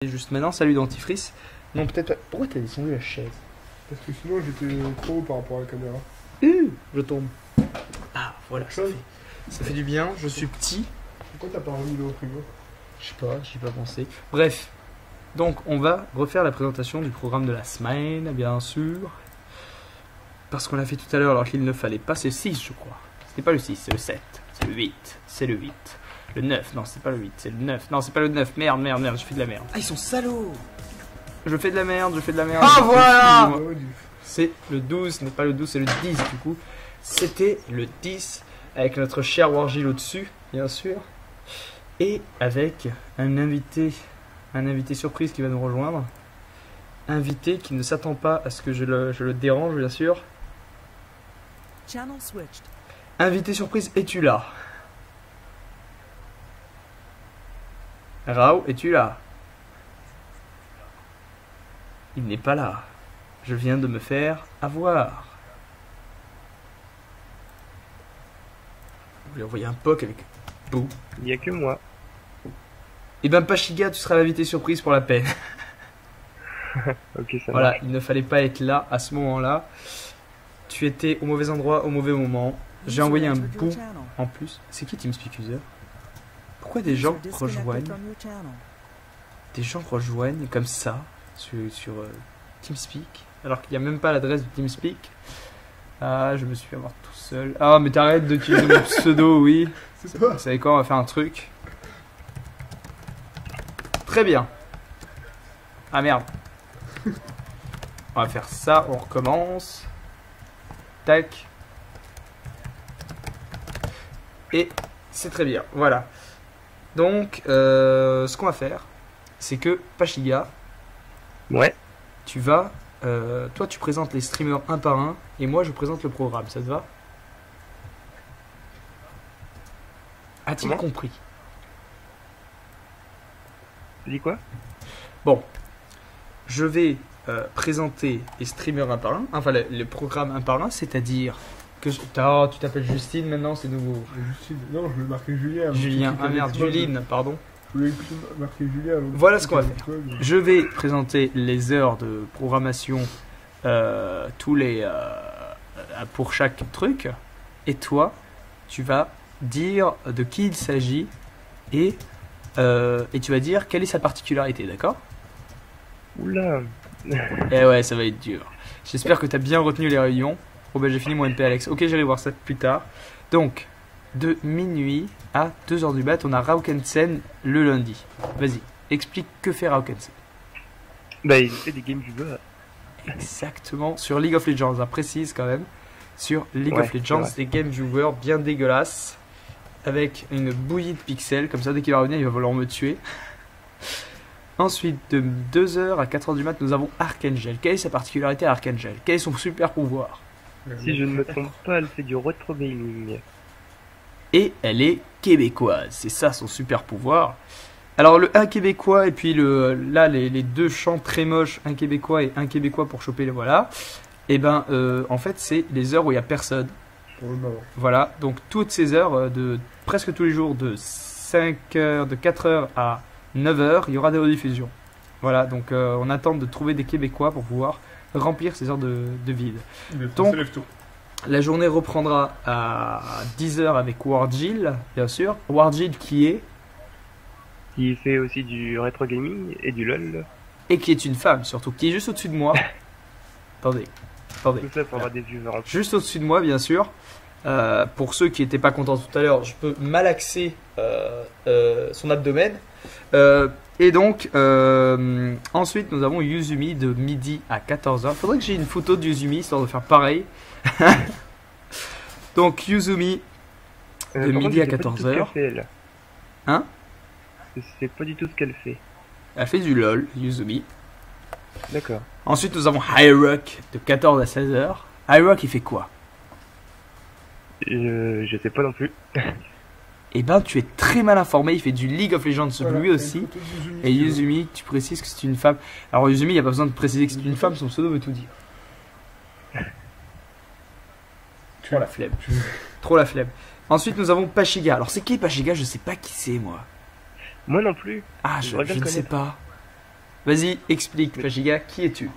Juste maintenant, salut dentifrice. Non, peut-être. Pourquoi t'as descendu la chaise? Parce que sinon j'étais trop haut par rapport à la caméra. Je tombe. Ah, voilà, ça fait du bien. Je suis petit. Pourquoi t'as pas remis l'eau au frigo? Je sais pas, j'y ai pas pensé. Bref, donc on va refaire la présentation du programme de la semaine, bien sûr. Parce qu'on l'a fait tout à l'heure alors qu'il ne fallait pas. C'est le 6, je crois. C'est pas le 6, c'est le 7. C'est le 8. C'est le 8. Le 9, non, c'est pas le 8, c'est le 9. Non, c'est pas le 9. Merde, je fais de la merde. Ah, ils sont salauds! Je fais de la merde. Ah, voilà! C'est le 12, ce n'est pas le 12, c'est le 10 du coup. C'était le 10 avec notre cher Wargil au-dessus, bien sûr. Et avec un invité surprise qui va nous rejoindre. Invité qui ne s'attend pas à ce que je le dérange, bien sûr. Channel switched. Invité surprise, es-tu là? Rao, es-tu là? Il n'est pas là. Je viens de me faire avoir. Vous lui envoyer un POC avec Bou. Il n'y a que moi. Et ben Pachiga, tu seras l'invité surprise pour la peine. Ok, ça Voilà, marche. il ne fallait pas être là à ce moment-là. Tu étais au mauvais endroit, au mauvais moment. J'ai envoyé un bout en plus. C'est qui TeamSpeak User? Pourquoi des gens rejoignent? Des gens rejoignent comme ça sur TeamSpeak alors qu'il n'y a même pas l'adresse de TeamSpeak. Ah, je me suis fait avoir tout seul. Ah, mais t'arrêtes de utiliser mon pseudo, oui. Vous savez quoi, on va faire un truc. Très bien. Ah merde. On va faire ça, on recommence. Tac. Et c'est très bien, voilà. Donc, ce qu'on va faire, c'est que Pachiga, Ouais. tu vas, toi tu présentes les streamers un par un, et moi je présente le programme, ça te va? A-t-il Comment compris? Tu dis quoi? Bon, je vais présenter les streamers un par un, enfin le programme un par un, c'est-à-dire que oh, tu t'appelles Justine maintenant, c'est nouveau. Justine. Non, je vais marquer Julien. Julien, ah merde, Juline, pardon. Je voulais marquer Julien. Voilà ce qu'on va faire. Je vais présenter les heures de programmation pour chaque truc. Et toi, tu vas dire de qui il s'agit et tu vas dire quelle est sa particularité, d'accord? Oula. Eh ouais, ça va être dur. J'espère que tu as bien retenu les réunions. Bon ben j'ai fini mon MPLX. Ok, j'irai voir ça plus tard. Donc, de minuit à 2h du mat, on a Raukensen le lundi. Vas-y, explique que fait Raukensen. Bah, il fait des game viewers. Exactement, sur League of Legends, hein, précise quand même. Sur League of Legends, des game viewers bien dégueulasses. Avec une bouillie de pixels, comme ça dès qu'il va revenir, il va vouloir me tuer. Ensuite, de 2h à 4h du mat, nous avons Archangel. Quelle est sa particularité à Archangel? Quel est son super pouvoir? Si je ne me trompe pas, elle fait du retro gaming. Et elle est québécoise, c'est ça son super pouvoir. Alors le 1 québécois et puis les deux chants très moches, un québécois et un québécois pour choper les voilà. Et ben en fait c'est les heures où il n'y a personne. Voilà, donc toutes ces heures de presque tous les jours de 5h, de 4h à 9h, il y aura des rediffusions. Voilà, donc on attend de trouver des québécois pour pouvoir remplir ces heures de vide. Donc la journée reprendra à 10h avec Wargil, bien sûr. Wargil qui fait aussi du retro gaming et du LOL. Et qui est une femme, surtout, qui est juste au-dessus de moi. Attendez. Tout ça pour avoir des viewers. Juste au-dessus de moi, bien sûr. Pour ceux qui n'étaient pas contents tout à l'heure, je peux malaxer son abdomen. Et donc, ensuite, nous avons Yuzumi de midi à 14h. Faudrait que j'ai une photo de Yuzumi, histoire de faire pareil. Donc, Yuzumi de midi à 14h. Hein? Je sais pas du tout ce qu'elle fait. Elle fait du LOL, Yuzumi. D'accord. Ensuite, nous avons Hyrock de 14 à 16h. Hyrock, il fait quoi? Je sais pas non plus. Eh ben, tu es très mal informé. Il fait du League of Legends lui aussi. Et Yuzumi, tu précises que c'est une femme. Alors, Yuzumi, il n'y a pas besoin de préciser que c'est une femme. Son pseudo veut tout dire. Trop la flemme. Trop la flemme. Ensuite, nous avons Pachiga. Alors, c'est qui Pachiga? Je sais pas qui c'est, moi. Moi non plus. Ah, je ne sais pas. Vas-y, explique, Pachiga, qui es-tu?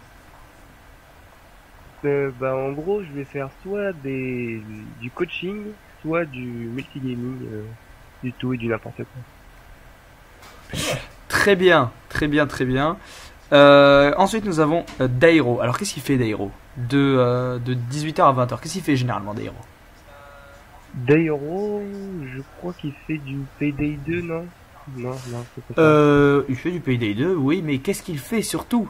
Bah, en gros, je vais faire soit du coaching, soit du multigaming, du tout et du n'importe quoi. Très bien, très bien, très bien. Ensuite, nous avons Dairo. Alors, qu'est-ce qu'il fait, Dairo? De 18h à 20h. Qu'est-ce qu'il fait généralement, Dairo? Dairo, je crois qu'il fait du Payday 2, non? Non, c'est pas ça. Il fait du Payday 2, oui, mais qu'est-ce qu'il fait surtout?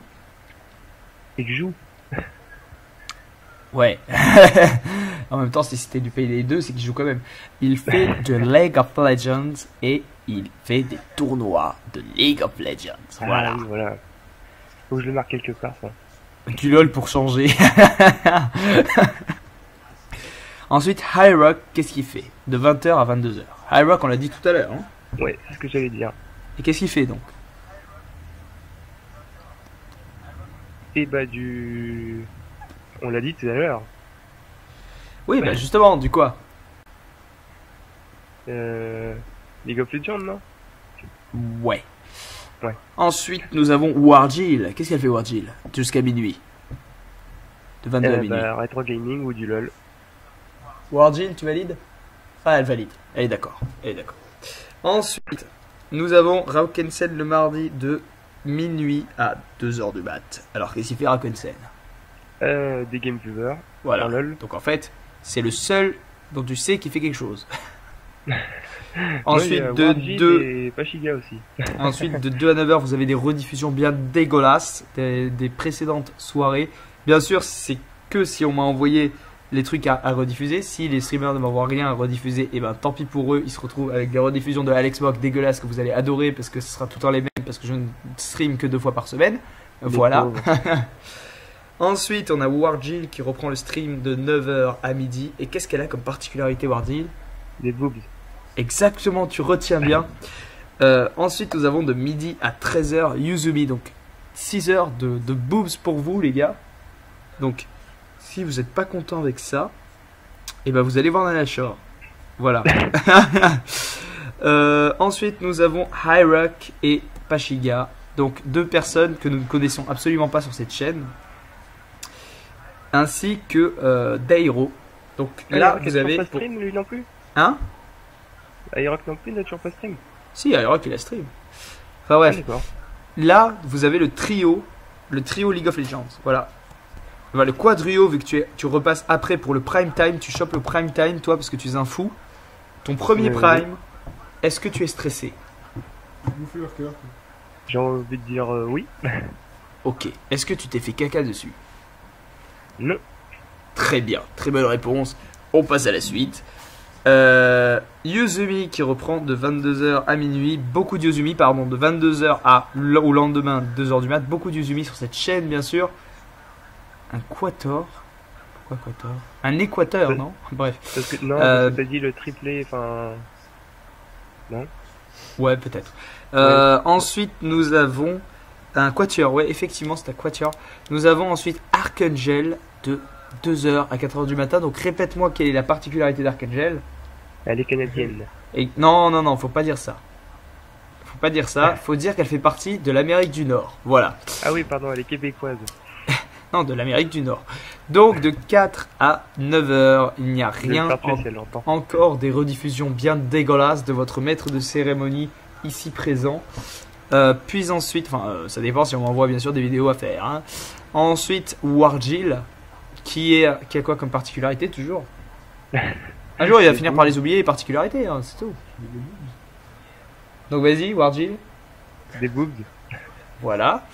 Et que joue. Ouais. En même temps, si c'était du Payday 2, c'est qu'il joue quand même. Il fait de League of Legends et il fait des tournois de League of Legends. Voilà. Ah oui, voilà. Faut que je le marque quelque part, ça. Du LOL pour changer. Ensuite, High Rock, qu'est-ce qu'il fait? De 20h à 22h. High Rock, on l'a dit tout à l'heure. Hein. Ouais, c'est ce que j'allais dire. Et qu'est-ce qu'il fait donc? Et bah, on l'a dit tout à l'heure. Oui, bah justement, du quoi? League of Legends, non? Ouais. Ouais. Ensuite, nous avons Warjill. Qu'est-ce qu'elle fait, Warjill? Jusqu'à minuit. De 22 à minuit. Bah, Retro Gaming ou du LOL. Warjill, tu valides? Ah, elle valide. Elle est d'accord. Elle est d'accord. Ensuite, nous avons Raukensen le mardi de minuit à 2h du mat. Alors, qu'est-ce qu'il fait, Raukensen? Des game viewers. Voilà. En LOL. Donc, en fait, c'est le seul dont tu sais qui fait quelque chose. Ensuite, Ouais, de 2 et Pachiga aussi. Ensuite, de 2 à 9h, vous avez des rediffusions bien dégueulasses des précédentes soirées. Bien sûr, c'est que si on m'a envoyé les trucs à rediffuser. Si les streamers ne m'envoient rien à rediffuser, et ben tant pis pour eux, ils se retrouvent avec des rediffusions de Alex Mock dégueulasses que vous allez adorer parce que ce sera tout le temps les mêmes parce que je ne stream que 2 fois par semaine. Voilà. Ensuite, on a Warjill qui reprend le stream de 9h à midi. Et qu'est-ce qu'elle a comme particularité, Warjill? Des boobs. Exactement, tu retiens bien. Ensuite, nous avons de midi à 13h Yuzumi. Donc, 6 heures de boobs pour vous, les gars. Donc, si vous n'êtes pas content avec ça, et ben vous allez voir Nana Shore. Voilà. Ensuite, nous avons High Rock et Pachiga. Donc, 2 personnes que nous ne connaissons absolument pas sur cette chaîne. Ainsi que Dairo. Donc là, vous avez... pas stream, lui non plus. Hein? Rock non plus, n'a toujours pas stream. Si, High Rock, il a stream. Enfin bref. D'accord. Là, vous avez le trio League of Legends. Voilà. Voilà, le quadrio, vu que tu repasses après pour le prime time, tu chopes le prime time, toi, parce que tu es un fou. Ton premier prime, est-ce que tu es stressé? Bouffer leur cœur. J'ai envie de dire oui. Ok. Est-ce que tu t'es fait caca dessus? Non. Très bien, très bonne réponse. On passe à la suite. Yuzumi qui reprend de 22h à minuit. Beaucoup de Yuzumi, pardon, de 22h au lendemain, 2h du mat. Beaucoup de Yuzumi sur cette chaîne, bien sûr. Un quator. Pourquoi quator? Un équateur, non? Bref. Parce que, non, parce que t'as dit le triplé, enfin... Non. Ouais, peut-être. Ouais. Ensuite, nous avons un quatuor. Ouais, effectivement, c'est un quatuor. Nous avons ensuite Archangel de 2h à 4h du matin. Donc, répète-moi quelle est la particularité d'Archangel. Elle est canadienne. Et non, faut pas dire ça. Faut pas dire ça. Faut dire qu'elle fait partie de l'Amérique du Nord. Voilà. Ah oui, pardon, elle est québécoise. Non, de l'Amérique du Nord. Donc, de 4 à 9h, il n'y a rien. Encore des rediffusions bien dégueulasses de votre maître de cérémonie ici présent. Puis ensuite, ça dépend si on m'envoie bien sûr des vidéos à faire. Hein. Ensuite, Warjill, qui a quoi comme particularité toujours? Un jour, il va finir par les oublier, les particularités, hein, c'est tout. Donc vas-y, Warjill. Des boobs. Voilà.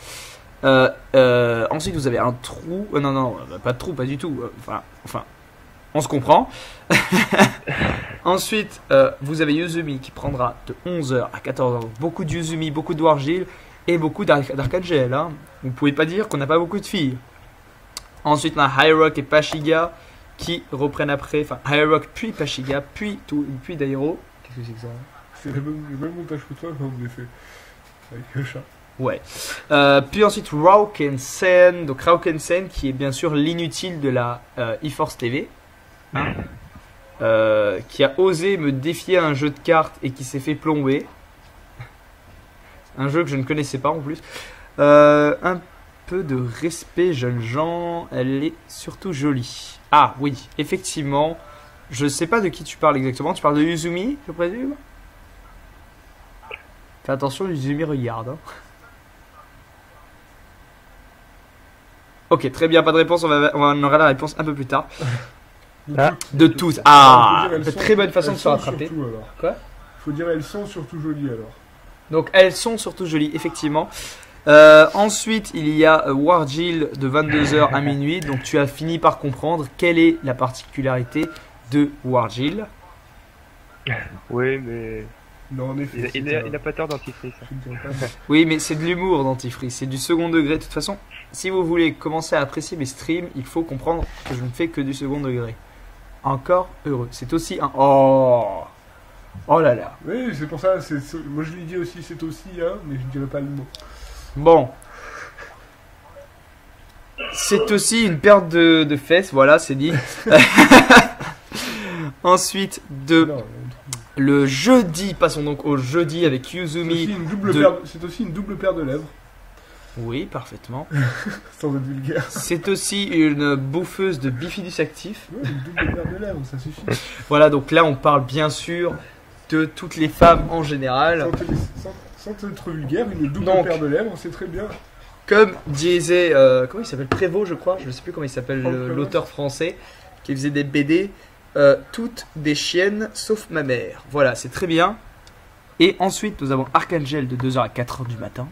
Ensuite, vous avez un trou. Non, pas de trou, pas du tout. Enfin, on se comprend. Ensuite, vous avez Yuzumi qui prendra de 11h à 14h. Beaucoup de Yuzumi, beaucoup de Warjill et beaucoup d'Archangel. Hein. Vous pouvez pas dire qu'on n'a pas beaucoup de filles. Ensuite, on a High Rock et Pachiga qui reprennent après. Enfin, High Rock puis Pachiga, puis Dairo. Qu'est-ce que c'est que ça? C'est le même montage que toi, quand vous l'avez fait. Avec le chat. Ouais. Puis ensuite Raukensen, donc Raukensen qui est bien sûr l'inutile de la eForce TV, hein, qui a osé me défier à un jeu de cartes et qui s'est fait plomber. Un jeu que je ne connaissais pas en plus. Un peu de respect, jeunes gens. Elle est surtout jolie. Ah oui, effectivement. Je sais pas de qui tu parles exactement. Tu parles de Yuzumi, je présume? Fais attention, Yuzumi regarde. Hein. Ok, très bien, pas de réponse. On aura la réponse un peu plus tard. Ah. De tous. Ah, Ah, très bonne façon de se rattraper. Surtout, alors. Quoi? Faut dire elles sont surtout jolies alors. Donc elles sont surtout jolies, effectivement. Ensuite, il y a Warjill de 22h à minuit. Donc tu as fini par comprendre quelle est la particularité de Warjill. Oui, mais Non, en effet. il a pas tort dentifrice. Je ne dirais pas. Oui, mais c'est de l'humour, dentifrice. C'est du second degré. De toute façon, si vous voulez commencer à apprécier mes streams, il faut comprendre que je ne fais que du second degré. Encore heureux. C'est aussi un... Oh là là. Oui, c'est pour ça. Moi je lui dis aussi c'est aussi, hein, mais je ne dirais pas le mot. Bon. C'est aussi une perte de fesses. Voilà, c'est dit. Ensuite, Non, le jeudi. Passons donc au jeudi avec c'est Yuzumi. aussi une double de- paire. C'est aussi une double paire de lèvres, Oui, parfaitement. sans être vulgaire. C'est aussi une bouffeuse de bifidus actif. Ouais, une double paire de lèvres, ça suffit. Voilà, donc là on parle bien sûr de toutes les femmes en général. Sans être vulgaire, une double Donc. paire de lèvres, c'est très bien. Comme disait, comment il s'appelle, Prévost je crois, je ne sais plus comment il s'appelle, Franck Prévost. l'auteur français, qui faisait des BD, toutes des chiennes sauf ma mère. Voilà, c'est très bien. Et ensuite nous avons Archangel de 2h à 4h du matin.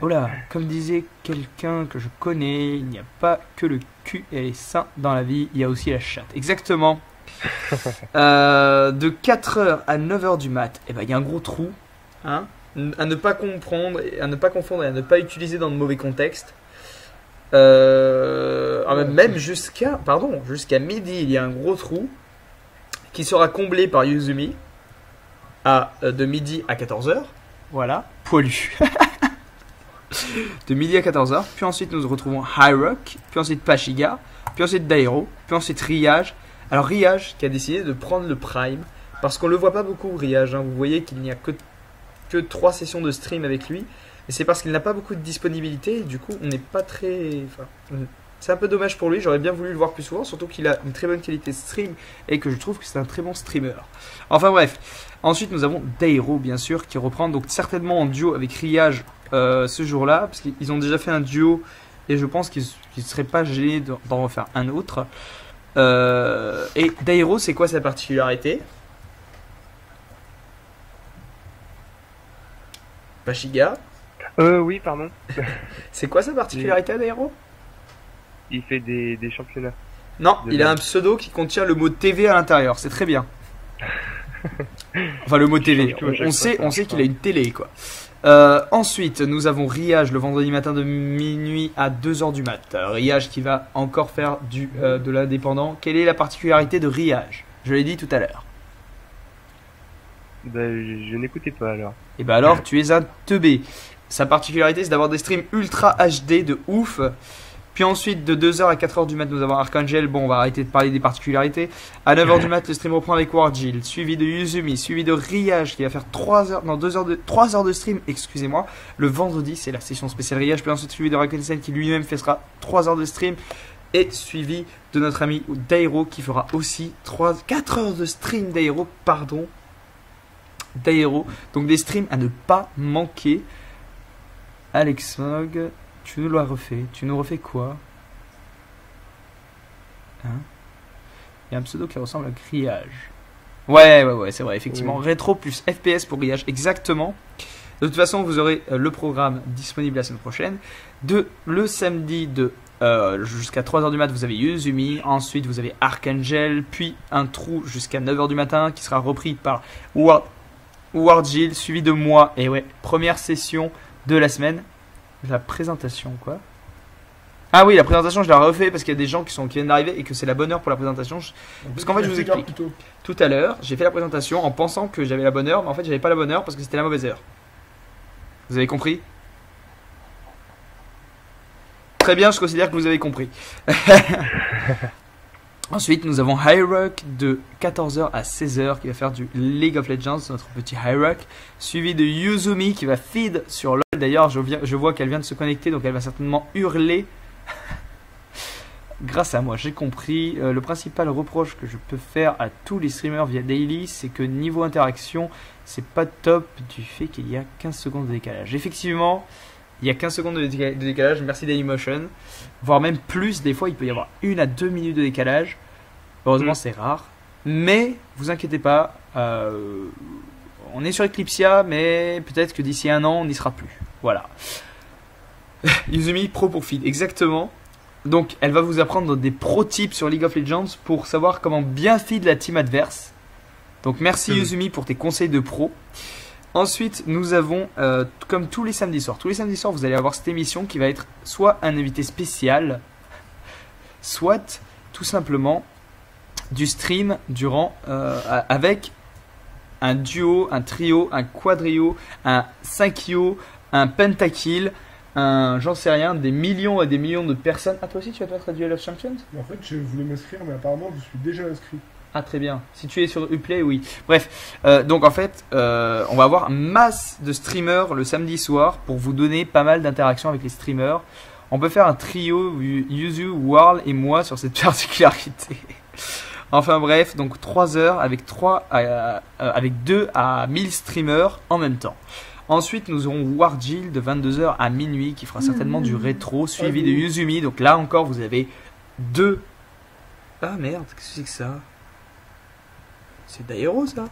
Oh là, comme disait quelqu'un que je connais, il n'y a pas que le cul et les seins dans la vie, il y a aussi la chatte. Exactement. De 4h à 9h du mat, eh ben, il y a un gros trou. Hein, à ne pas comprendre, à ne pas confondre et à ne pas utiliser dans de mauvais contextes. Même jusqu'à midi, il y a un gros trou qui sera comblé par Yuzumi de midi à 14h. Voilà, poilu. De midi à 14h. Puis ensuite, nous retrouvons Hyrock. Puis ensuite, Pashiga. Puis ensuite, Dairo. Puis ensuite, Riage. Alors, Riage qui a décidé de prendre le Prime. Parce qu'on le voit pas beaucoup, Riage. Hein. Vous voyez qu'il n'y a que 3 sessions de stream avec lui. Et c'est parce qu'il n'a pas beaucoup de disponibilité. Et du coup, on n'est pas très. C'est un peu dommage pour lui. J'aurais bien voulu le voir plus souvent. Surtout qu'il a une très bonne qualité de stream. Et que je trouve que c'est un très bon streamer. Enfin bref. Ensuite, nous avons Dairo, bien sûr, qui reprend. Donc, certainement en duo avec Riage ce jour-là. Parce qu'ils ont déjà fait un duo. Et je pense qu'ils ne seraient pas gênés d'en refaire un autre. Et Dairo, c'est quoi sa particularité? Pashiga, Oui, pardon. c'est quoi sa particularité à Dairo? Il fait des championnats. Non, De il a même. un pseudo qui contient le mot TV à l'intérieur, c'est très bien. Enfin, le mot TV, change tout à chaque on fois, sait, ça on marche sait qu'il pas. a une télé, quoi. Ensuite, nous avons Riage le vendredi matin de minuit à 2h du mat. Riage qui va encore faire de l'indépendant. Quelle est la particularité de Riage? Je l'ai dit tout à l'heure. Je n'écoutais pas alors. Et ben alors, tu es un teubé. Sa particularité, c'est d'avoir des streams ultra HD de ouf. Puis ensuite, de 2h à 4h du mat, nous avons Archangel. Bon, on va arrêter de parler des particularités. À 9h du mat, le stream reprend avec Warjill, suivi de Yuzumi, suivi de Riage qui va faire 3 heures de stream, excusez-moi. Le vendredi, c'est la session spéciale Riage. Puis ensuite, suivi de Rakensen qui lui-même fera 3 heures de stream. Et suivi de notre ami Dairo qui fera aussi 4 heures de stream Dairo, pardon. Dairo. Donc des streams à ne pas manquer. Alex Mog, tu nous l'as refait. Tu nous refais quoi? Hein? Il y a un pseudo qui ressemble à Grillage. Ouais, c'est vrai, effectivement. Oui. Rétro plus FPS pour Grillage, exactement. De toute façon, vous aurez le programme disponible la semaine prochaine. Le samedi jusqu'à 3h du mat, vous avez Yuzumi. Ensuite, vous avez Archangel. Puis un trou jusqu'à 9h du matin qui sera repris par Warjill, suivi de moi. Et ouais, première session de la semaine. La présentation, quoi. Ah oui, la présentation, je la refais parce qu'il y a des gens qui viennent d'arriver et que c'est la bonne heure pour la présentation. Parce qu'en fait, je vous explique. Plutôt. Tout à l'heure, j'ai fait la présentation en pensant que j'avais la bonne heure, mais en fait, j'avais pas la bonne heure parce que c'était la mauvaise heure. Vous avez compris? Très bien, je considère que vous avez compris. Ensuite, nous avons Hyrock de 14h à 16h qui va faire du League of Legends, notre petit Hyrock, suivi de Yuzumi qui va feed sur LoL d'ailleurs, je vois qu'elle vient de se connecter, donc elle va certainement hurler. Grâce à moi, j'ai compris. Le principal reproche que je peux faire à tous les streamers via Daily, c'est que niveau interaction, c'est pas top du fait qu'il y a 15 secondes de décalage. Effectivement, il y a 15 secondes de décalage, merci Dailymotion. Voire même plus, des fois il peut y avoir 1 à 2 minutes de décalage. Heureusement, c'est rare. Mais, vous inquiétez pas, on est sur Eclipsia, mais peut-être que d'ici 1 an, on n'y sera plus. Voilà. Yuzumi Pro pour Feed, exactement. Donc, elle va vous apprendre des pro tips sur League of Legends pour savoir comment bien feed la team adverse. Donc, merci Yuzumi pour tes conseils de pro. Ensuite, nous avons, comme tous les samedis soirs, vous allez avoir cette émission qui va être soit un invité spécial, soit tout simplement du stream durant, avec un duo, un trio, un quadrio, un 5io, un pentakill, j'en sais rien, des millions et des millions de personnes. Ah, toi aussi tu vas te mettre à Duel of Champions? En fait, je voulais m'inscrire, mais apparemment, je suis déjà inscrit. Ah, très bien. Si tu es sur Uplay, oui. Bref, donc en fait, on va avoir masse de streamers le samedi soir pour vous donner pas mal d'interactions avec les streamers. On peut faire un trio, Yuzu, Warl et moi sur cette particularité. Enfin bref, donc 3 heures avec 2 à 1000 streamers en même temps. Ensuite, nous aurons Warjill de 22h à minuit qui fera certainement du rétro, suivi de Yuzumi. Donc là encore, vous avez 2. Ah merde, qu'est-ce que c'est que ça? C'est Dairo ça?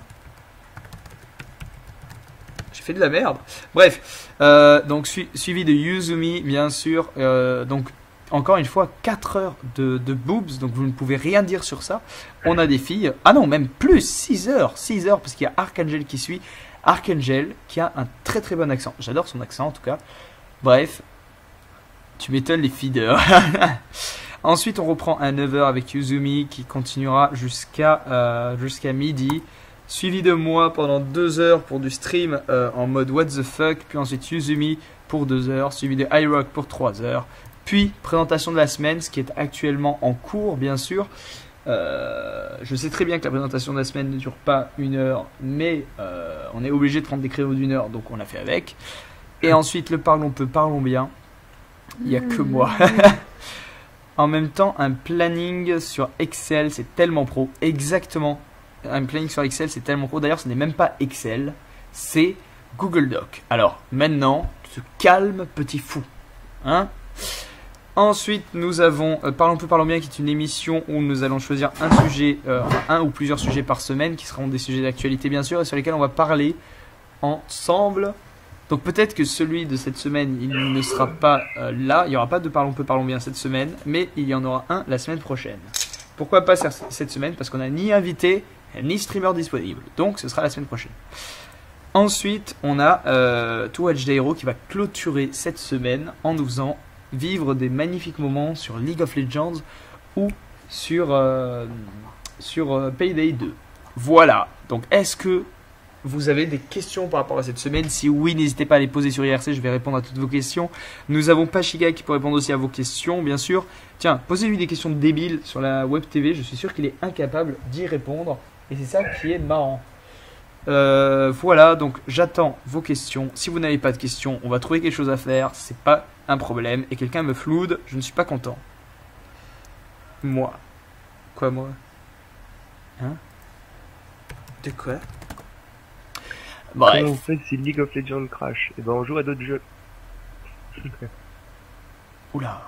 J'ai fait de la merde. Bref, donc suivi de Yuzumi, bien sûr. Donc encore une fois, 4 heures de boobs, donc vous ne pouvez rien dire sur ça. On a des filles, ah non, même plus, 6 heures, parce qu'il y a Archangel qui suit. Archangel qui a un très très bon accent. J'adore son accent en tout cas. Bref, tu m'étonnes les feeders. Ensuite, on reprend à 9h avec Yuzumi qui continuera jusqu'à midi. Suivi de moi pendant 2 heures pour du stream en mode what the fuck. Puis ensuite Yuzumi pour 2 heures. Suivi de iRock pour 3 heures. Puis présentation de la semaine, ce qui est actuellement en cours bien sûr. Je sais très bien que la présentation de la semaine ne dure pas 1 heure, mais on est obligé de prendre des créneaux d'1 heure, donc on a fait avec. Et ensuite le parlons peu, parlons bien. Il n'y a que moi. En même temps, un planning sur Excel, c'est tellement pro. Exactement. Un planning sur Excel, c'est tellement pro. D'ailleurs, ce n'est même pas Excel, c'est Google Doc. Alors, maintenant, tu te calmes, petit fou. Hein? Ensuite, nous avons Parlons peu, parlons bien, qui est une émission où nous allons choisir un sujet, un ou plusieurs sujets par semaine, qui seront des sujets d'actualité, bien sûr, et sur lesquels on va parler ensemble. Donc peut-être que celui de cette semaine, il ne sera pas là. Il n'y aura pas de Parlons peu, parlons bien cette semaine, mais il y en aura un la semaine prochaine. Pourquoi pas cette semaine? Parce qu'on n'a ni invité, ni streamer disponible. Donc ce sera la semaine prochaine. Ensuite, on a Too Much Dairo qui va clôturer cette semaine en nous faisant vivre des magnifiques moments sur League of Legends ou sur Payday 2. Voilà. Donc est-ce que vous avez des questions par rapport à cette semaine? Si oui, n'hésitez pas à les poser sur IRC, je vais répondre à toutes vos questions. Nous avons Pachiga qui peut répondre aussi à vos questions, bien sûr. Tiens, posez-lui des questions débiles sur la web TV, je suis sûr qu'il est incapable d'y répondre. Et c'est ça qui est marrant. Voilà, donc j'attends vos questions. Si vous n'avez pas de questions, on va trouver quelque chose à faire, c'est pas un problème. Et quelqu'un me floude, je ne suis pas content. Moi. Quoi, moi? Hein? De quoi? Bref. Comment on fait si League of Legends crash? Et ben on joue à d'autres jeux. Oula.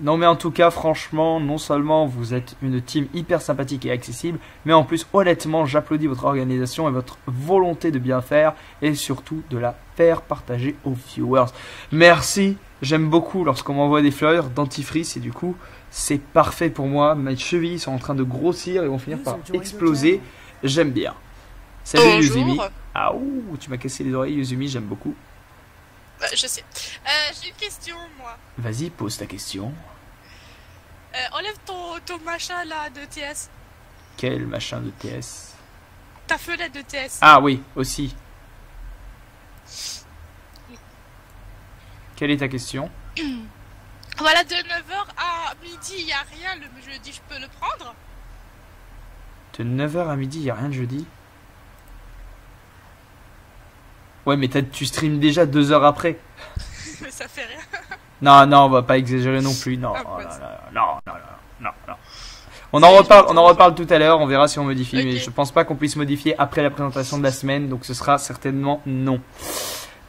Non mais en tout cas, franchement, non seulement vous êtes une team hyper sympathique et accessible, mais en plus, honnêtement, j'applaudis votre organisation et votre volonté de bien faire et surtout de la faire partager aux viewers. Merci. J'aime beaucoup lorsqu'on m'envoie des fleurs dentifrice et du coup, c'est parfait pour moi. Mes chevilles sont en train de grossir et vont finir par exploser. J'aime bien. Salut Yuzumi. Ah ouh, tu m'as cassé les oreilles Yuzumi, j'aime beaucoup. Je sais. J'ai une question, moi. Vas-y, pose ta question. Enlève ton machin là de TS. Quel machin de TS? Ta fenêtre de TS. Ah oui, aussi. Quelle est ta question? Voilà, de 9h à midi, il n'y a rien le jeudi, je peux le prendre? De 9h à midi, il n'y a rien le jeudi? Ouais, mais tu streams déjà 2 heures après. Mais ça fait rien. Non, non, on va pas exagérer non plus. Non, Ah, oh là vas-y. là, non, non, non, non, non. On en reparle tout à l'heure, on verra si on modifie, Ok. mais je pense pas qu'on puisse modifier après la présentation de la semaine, donc ce sera certainement non.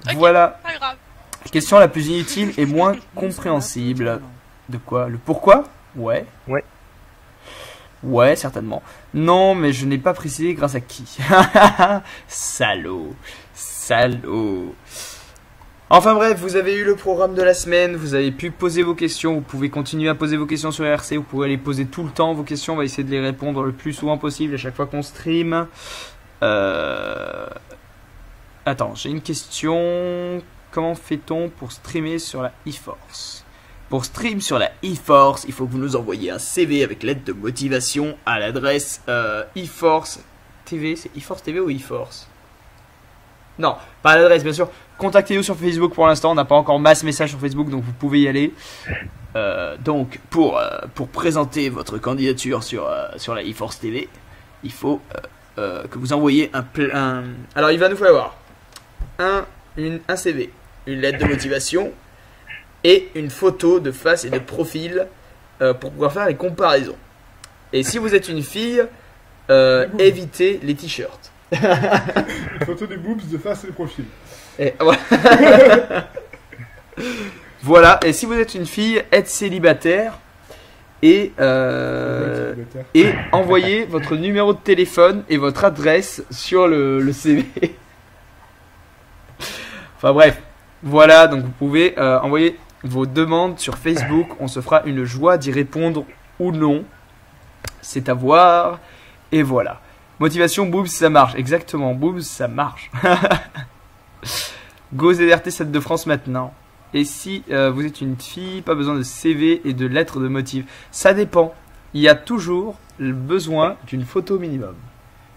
Ok. Voilà, Pas grave. question la plus inutile et moins compréhensible. De quoi? Le pourquoi? Ouais. Ouais. Ouais, certainement. Non, mais je n'ai pas précisé grâce à qui. Salaud. Salaud. Enfin bref, vous avez eu le programme de la semaine, vous avez pu poser vos questions, vous pouvez continuer à poser vos questions sur RC, vous pouvez les poser tout le temps, vos questions, on va essayer de les répondre le plus souvent possible à chaque fois qu'on stream. Attends, j'ai une question. Comment fait-on pour streamer sur la eForce? Pour stream sur la eForce, il faut que vous nous envoyiez un CV avec lettre de motivation à l'adresse eForce TV. C'est eForce TV ou eForce? Non, pas l'adresse, bien sûr. Contactez-nous sur Facebook pour l'instant. On n'a pas encore masse messages sur Facebook, donc vous pouvez y aller. Donc, pour présenter votre candidature sur la eForce TV, il faut que vous envoyiez un. Alors, il va nous falloir un CV, une lettre de motivation et une photo de face et de profil pour pouvoir faire les comparaisons. Et si vous êtes une fille, évitez les t-shirts. Une photo des boobs de face et de profil. Et, ouais. Voilà, et si vous êtes une fille, êtes célibataire et envoyez votre numéro de téléphone et votre adresse sur le CV. Enfin bref, voilà, donc vous pouvez envoyer vos demandes sur Facebook, on se fera une joie d'y répondre ou non, c'est à voir, et voilà. Motivation, boobs, ça marche, exactement, boobs, ça marche. Go ZRT 7 de France maintenant. Et si vous êtes une fille, pas besoin de CV et de lettres de motif. Ça dépend. Il y a toujours le besoin d'une photo minimum.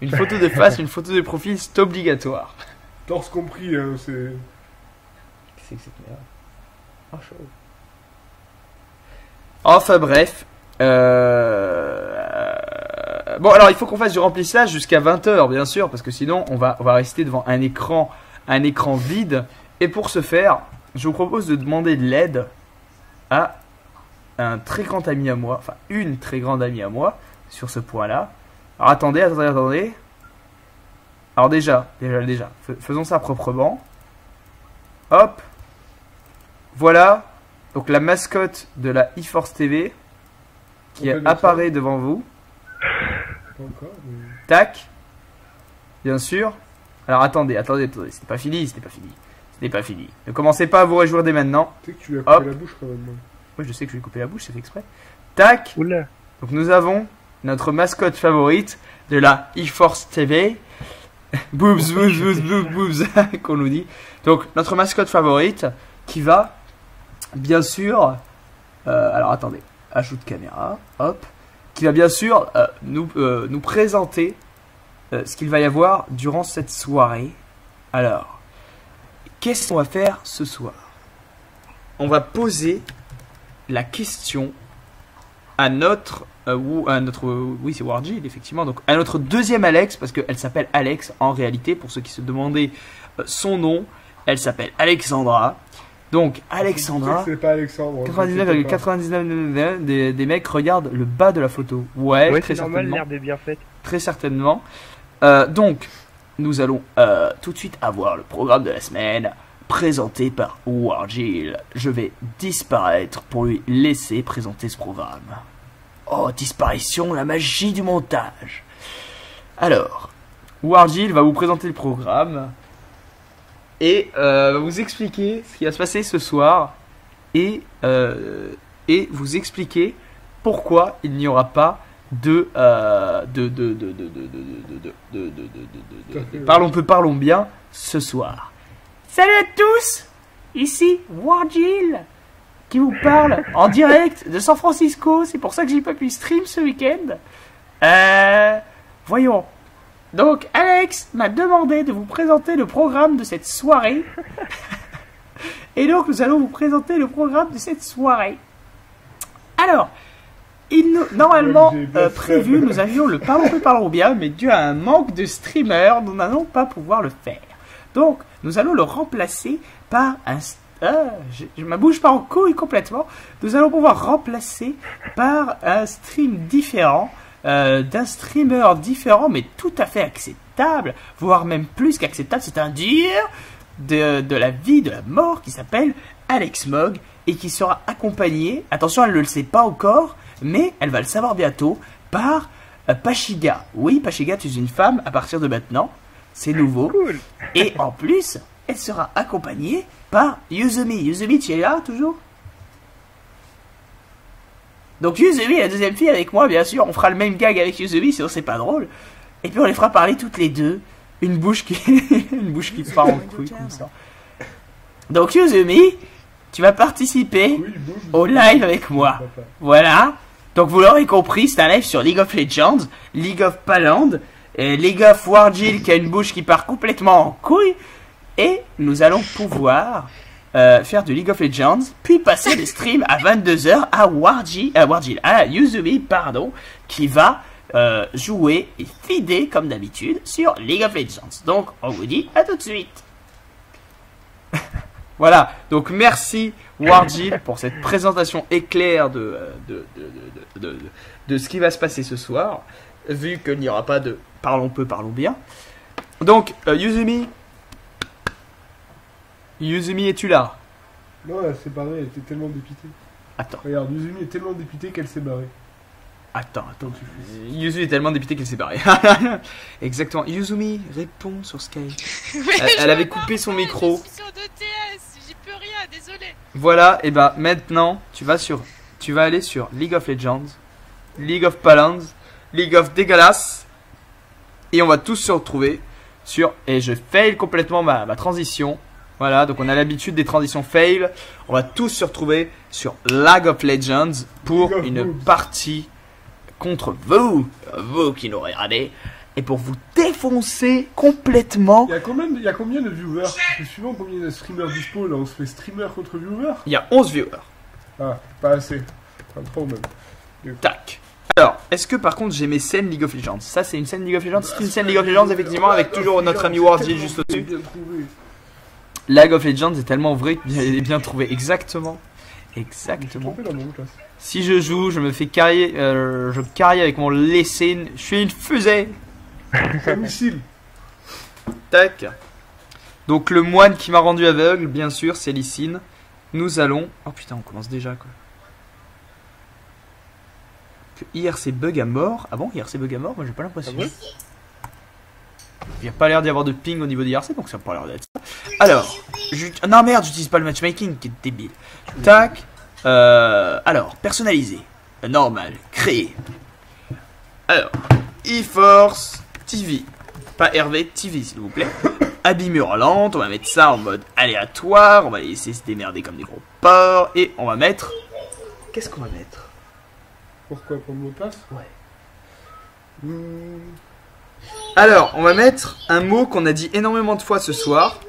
Une photo de face, une photo de profil, c'est obligatoire. Torse compris, hein, c'est. Qu'est-ce que c'est que cette merde? Oh, chaud. Enfin bref. Bon, alors il faut qu'on fasse du remplissage jusqu'à 20h, bien sûr, parce que sinon on va rester devant un écran vide. Et pour ce faire, je vous propose de demander de l'aide à un très grand ami à moi, enfin une très grande amie à moi, sur ce point-là. Alors attendez. Alors déjà, faisons ça proprement. Hop. Voilà. Donc la mascotte de la eForce TV qui On peut apparaît devant vous. Pas encore, mais. Tac. Bien sûr. Alors attendez. C'était pas fini. Ne commencez pas à vous réjouir dès maintenant. Tu sais que tu lui as coupé Hop. la bouche quand même. hein. Oui, je sais que je vais couper la bouche, c'est fait exprès. Tac. Oula. Donc nous avons notre mascotte favorite de la eForce TV. Boobs, qu'on nous dit. Donc notre mascotte favorite qui va, bien sûr... alors attendez, ajoute caméra, hop. Qui va bien sûr nous présenter ce qu'il va y avoir durant cette soirée. Alors, qu'est-ce qu'on va faire ce soir? On va poser la question à notre oui, c'est Wargil effectivement, donc à notre deuxième Alex, parce qu'elle s'appelle Alex en réalité, pour ceux qui se demandaient son nom, elle s'appelle Alexandra. Donc Alexandra, C'est pas Alexandre. 99,99 des mecs regardent le bas de la photo. Ouais, Ouais, très c'est normal, certainement. l'herbe est bien faite. Très certainement. Donc, nous allons tout de suite avoir le programme de la semaine présenté par Wargil. Je vais disparaître pour lui laisser présenter ce programme. Oh, disparition, la magie du montage. Alors, Wargil va vous présenter le programme et va vous expliquer ce qui va se passer ce soir et vous expliquer pourquoi il n'y aura pas parlons bien ce soir. Salut à tous, ici Wargil qui vous parle en direct de San Francisco. C'est pour ça que j'ai pas pu stream ce week-end. Voyons. Donc Alex m'a demandé de vous présenter le programme de cette soirée. Et donc nous allons vous présenter le programme de cette soirée. Alors, normalement prévu, nous avions le Parlons bien, mais dû à un manque de streamers, nous n'allons pas pouvoir le faire. Donc, nous allons le remplacer par ma bouche part en couille complètement. Nous allons pouvoir remplacer par un stream différent, d'un streamer différent, mais tout à fait acceptable, voire même plus qu'acceptable. C'est un dieu de la vie, de la mort, qui s'appelle Alex Mog et qui sera accompagné, attention, elle ne le sait pas encore, mais elle va le savoir bientôt, par Pashiga. Oui, Pashiga, tu es une femme à partir de maintenant, c'est nouveau. Cool. Et en plus, elle sera accompagnée par Yuzumi. Yuzumi, tu es là toujours? Donc Yuzumi, la deuxième fille avec moi, bien sûr, on fera le même gag avec Yuzumi, sinon c'est pas drôle. Et puis on les fera parler toutes les deux, une bouche qui part en couille comme ça. Donc Yuzumi, tu vas participer Oui, bon, au live avec moi. Papa. Voilà. Donc vous l'aurez compris, c'est un live sur League of Legends, League of Paland, et League of Warjill qui a une bouche qui part complètement en couille. Et nous allons pouvoir faire du League of Legends, puis passer des streams à 22h à Yuzumi, pardon, qui va jouer et feeder comme d'habitude sur League of Legends. Donc on vous dit à tout de suite. Voilà, donc merci Warjill pour cette présentation éclair de ce qui va se passer ce soir, vu qu'il n'y aura pas de parlons peu, parlons bien. Donc, Yuzumi, es-tu là? Non, elle s'est barrée, elle était tellement dépitée. Attends, Regarde, Yuzumi est tellement dépitée qu'elle s'est barrée. attends. Yuzumi est tellement dépité qu'elle s'est barrée. Exactement. Yuzumi, réponds sur Skype. Elle avait coupé son micro. Je suis sur 2TS, j'y peux rien, désolé. Voilà, et bah maintenant, tu vas aller sur League of Legends, League of Palands, League of Dégueulasse, et on va tous se retrouver sur, et je fail complètement ma transition. Voilà, donc on a l'habitude des transitions fail. On va tous se retrouver sur League of Legends pour League of une Boobs. partie contre vous qui nous regardez, et pour vous défoncer complètement. Il y a combien de viewers? Parce que suivant combien de streamers dispo, là on se fait streamer contre viewer? Il y a 11 viewers. Ah, pas assez. Pas trop même. Tac. Alors, est-ce que par contre j'ai mes scènes League of Legends? Ça c'est une scène League of Legends, c'est une scène League of Legends effectivement avec toujours notre ami Warjill juste au-dessus. Bien trouvé. League of Legends est tellement vrai qu'il est bien trouvé. Exactement. Je me suis Exactement. trompé dans mon classe. Si je joue, je me fais carrier, je carry avec mon Lessine. Je suis une fusée. C'est un missile. Tac. Donc le moine qui m'a rendu aveugle, bien sûr, c'est Lysine. Nous allons... Oh putain, on commence déjà quoi. Que IRC bug à mort. Ah bon, IRC bug à mort? Moi j'ai pas l'impression. Ah bon? Il n'y a pas l'air d'y avoir de ping au niveau d'IRC, donc ça n'a pas l'air d'être ça. Alors, non merde, j'utilise pas le matchmaking, qui est débile. Tac. Alors, personnalisé. Normal. Créer. Alors, eForce TV. Pas Hervé, TV s'il vous plaît. Abîme hurlante, on va mettre ça en mode aléatoire. On va les laisser se démerder comme des gros porcs. Et on va mettre... Qu'est-ce qu'on va mettre? Pourquoi? Pour le mot de passe? Ouais. Alors, on va mettre un mot qu'on a dit énormément de fois ce soir.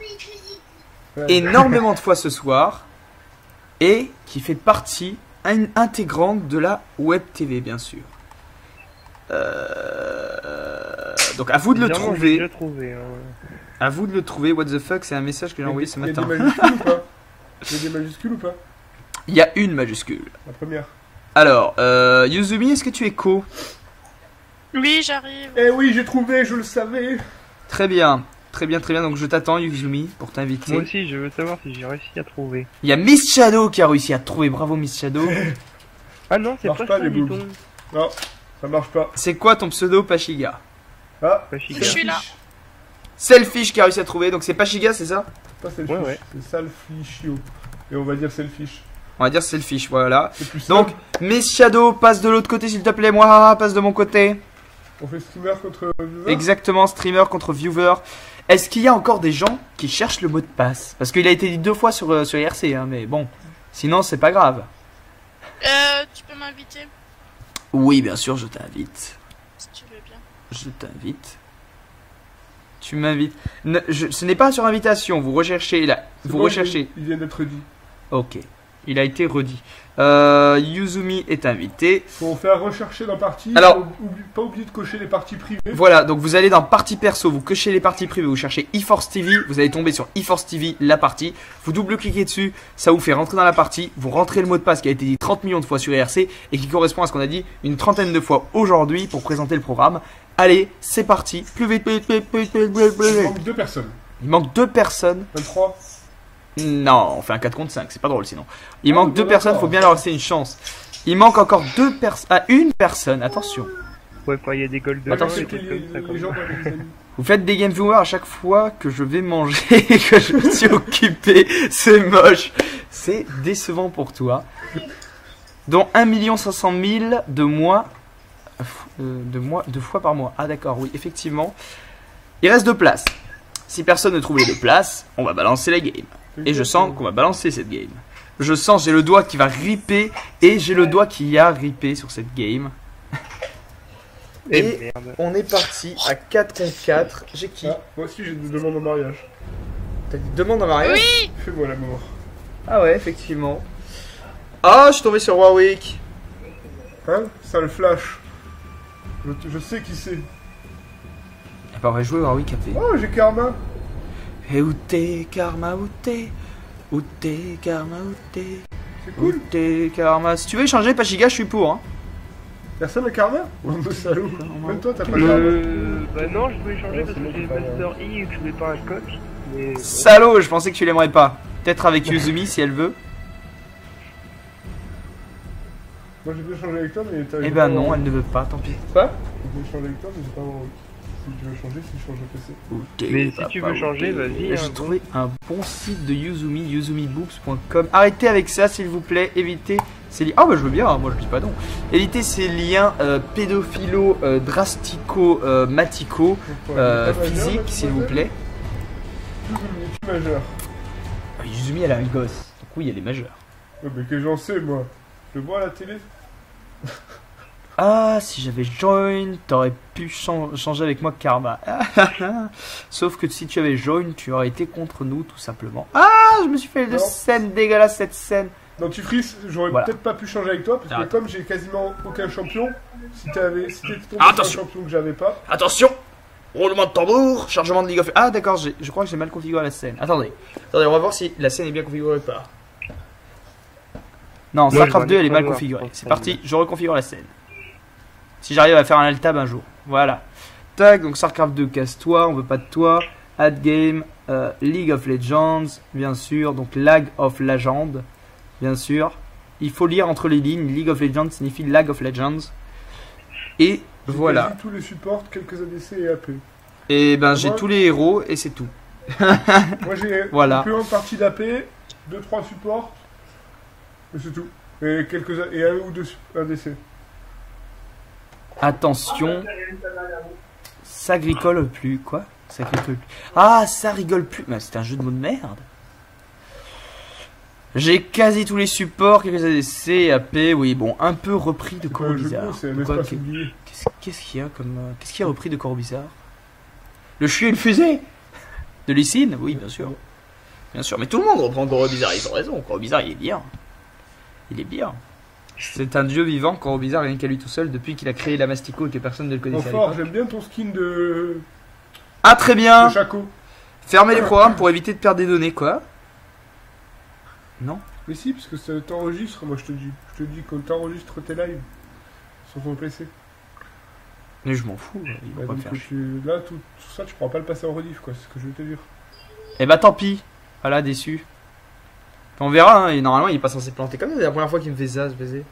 Ouais. Énormément de fois ce soir. Et qui fait partie intégrante de la web TV, bien sûr. Donc, à vous de le Bizarrement, j'ai trouver. déjà trouvé, hein. À vous de le trouver. What the fuck, c'est un message que j'ai envoyé ce Il y a matin. des majuscules ou pas? Il y a des majuscules ou pas? Il y a une majuscule. La première. Alors, Yuzumi, est-ce que tu es co? Oui, j'arrive. Eh oui, j'ai trouvé, je le savais. Très bien. Très bien, très bien. Donc, je t'attends, Yuzumi, pour t'inviter. Moi aussi, je veux savoir si j'ai réussi à trouver. Il y a Miss Shadow qui a réussi à trouver. Bravo, Miss Shadow. Ah non, c'est Marche pas pas, ça, les du boobs. tout. Non, ça marche pas. C'est quoi ton pseudo, Pashiga? Ah, Pas chic. Je suis là. Selfish qui a réussi à trouver. Donc, c'est Pashiga, c'est ça? pas selfish, Ouais. c'est selfish. Et on va dire selfish. On va dire Selfish, voilà. C'est plus Donc, simple. Miss Shadow, passe de l'autre côté, s'il te plaît. Moi, passe de mon côté. On fait streamer contre viewer. Exactement, streamer contre viewer. Est-ce qu'il y a encore des gens qui cherchent le mot de passe? Parce qu'il a été dit 2 fois sur IRC, hein, mais bon. Sinon, c'est pas grave. Tu peux m'inviter Oui, bien sûr, je t'invite. si tu veux bien. Je t'invite. Tu m'invites. Ce n'est pas sur invitation, vous recherchez là. C'est Vous bon, recherchez. Il vient d'être dit. Ok. Il a été redit. Yuzumi est invité. Faut faire rechercher dans partie. Alors- Pas oublier de cocher les parties privées. Voilà, donc vous allez dans partie perso, vous cochez les parties privées, vous cherchez eForce TV, vous allez tomber sur eForce TV, la partie, vous double-cliquez dessus, ça vous fait rentrer dans la partie, vous rentrez le mot de passe qui a été dit 30 millions de fois sur IRC et qui correspond à ce qu'on a dit une trentaine de fois aujourd'hui pour présenter le programme. Allez, c'est parti, plus vite, plus vite, plus vite, plus vite, plus vite, plus vite, plus Il vite. manque 2 personnes. Il manque 2 personnes. 23. Non, on fait un 4 contre 5, c'est pas drôle sinon. Il Ah, manque bon, 2 personnes, d'accord. faut bien leur laisser une chance. Il manque encore 2 personnes, une personne, attention. Ouais, quand il y a des golden, Attention, des trucs comme ça, les comme gens ça. dans les amis. Vous faites des game viewers à chaque fois que je vais manger et que je me suis occupé. C'est moche. C'est décevant pour toi. Dont 1 500 000 de mois. De fois par mois. Ah d'accord, oui, effectivement. Il reste 2 places. Si personne ne trouve les 2 places, on va balancer la game. Et je sens qu'on va balancer cette game. Je sens, j'ai le doigt qui va ripper. Et j'ai le doigt qui a rippé sur cette game. Et Et- merde. On est parti à 4 contre 4. J'ai qui? Ah, moi aussi j'ai des demandes en mariage. T'as des demandes en mariage? Oui, Fais-moi l'amour. Ah ouais, effectivement. Ah, je suis tombé sur Warwick. Hein? Ça le flash. Je sais qui c'est. Eh ben, on va jouer Warwick à fait. Oh, j'ai Karma. Et où t'es, Karma, où t'es? Où t'es, Karma, où t'es? C'est Où cool. t'es, Karma? Si tu veux échanger, Pachiga, je suis pour. Hein. Personne a Karma? Bande de salauds. Même toi, t'as pas Karma. Bah non, je voulais changer Ouais, parce c'est que bon, j'ai c'est pas Master E et que je voulais pas un coach. Mais Salaud, je pensais que tu l'aimerais pas. Peut-être avec Yuzumi si elle veut. Moi j'ai bien changé avec toi, mais t'as. Eh ben non, elle ne veut pas, tant pis. Quoi? J'ai bien changé avec toi, mais j'ai pas Warwick. Si tu veux changer, si je change de PC. Où t'es, Mais si papa, tu veux où changer, t'es? vas-y, hein, J'ai bon. trouvé un bon site de Yuzumi, yuzumibooks.com. Arrêtez avec ça, s'il vous plaît. Évitez ces liens. Ah, bah je veux bien, hein, moi je dis pas non. Évitez ces liens pédophilo, drastico, matico, physiques, s'il vous plaît. Tu majeur. Ah, Yuzumi, elle a un gosse. Donc oui, elle est majeure. Ouais, mais que j'en sais, moi. Je le vois à la télé. Ah, si j'avais join, t'aurais pu changer avec moi Karma. Sauf que si tu avais join, tu aurais été contre nous, tout simplement. Ah, je me suis fait de Non. scène dégueulasse, cette scène. Dans Tufris, j'aurais Voilà. peut-être pas pu changer avec toi, parce que Arrête. comme j'ai quasiment aucun champion, si t'étais tombé sur un Attention. champion que j'avais pas, Attention, roulement de tambour, chargement de League of... Ah d'accord, je crois que j'ai mal configuré la scène. Attendez, on va voir si la scène est bien configurée ou pas. Non, Moi, StarCraft je 2 elle est mal vais configurée. voir. C'est parti, je reconfigure la scène. Si j'arrive à faire un alt-tab un jour. Voilà. Tac, donc StarCraft 2, casse-toi, on veut pas de toi. Add game, League of Legends, bien sûr. Donc Lag of Legend, bien sûr. Il faut lire entre les lignes. League of Legends signifie Lag of Legends. Et j'ai voilà. quasi tous les supports, quelques ADC et AP. Et ben j'ai Moi- tous les héros et c'est tout. Moi j'ai Voilà. une plus grande partie d'AP, 2-3 supports, et c'est tout. Et et un ou deux ADC. Attention, ça rigole plus. Quoi? Ça rigole plus. Ah, ça rigole plus. Mais c'est un jeu de mots de merde. J'ai quasi tous les supports, quelques ADC, AP, oui, bon, un peu repris de C'est pas Coro un jeu de Bizarre. mots, c'est un Quoi, espace oublié. Qu'est-ce qu'il y a comme. Qu'est-ce qu'il y a repris de Coro Bizarre? Le chien et une fusée? De Lucine? Oui, bien sûr. Bien sûr, mais tout le monde reprend Coro Bizarre, ils ont raison. Coro Bizarre, il est bien. Il est bien. C'est un dieu vivant, Coro Bizarre, rien qu'à lui tout seul, depuis qu'il a créé la Mastico et que personne ne le connaissait. à Fort, l'époque. j'aime bien ton skin de Ah, très bien! Chaco. Fermez les programmes pour éviter de perdre des données, quoi. Non? Mais si, parce que ça t'enregistre, moi je te dis. Je te dis qu'on t'enregistre tes lives sur ton PC. Mais je m'en fous, ils vont Bah, pas me donc faire chier. là, tout ça, tu pourras pas le passer en rediff, quoi, c'est ce que je veux te dire. Eh bah tant pis. Voilà, déçu. On verra, hein, et normalement il est pas censé planter comme ça, c'est la première fois qu'il me fait ça, ce baiser.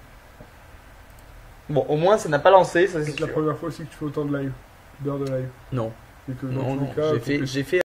Bon, au moins ça n'a pas lancé, ça c'est C'est la sûr. première fois aussi que tu fais autant de live, d'heures de live. Non, Et que dans non, tous non, les cas, j'ai fait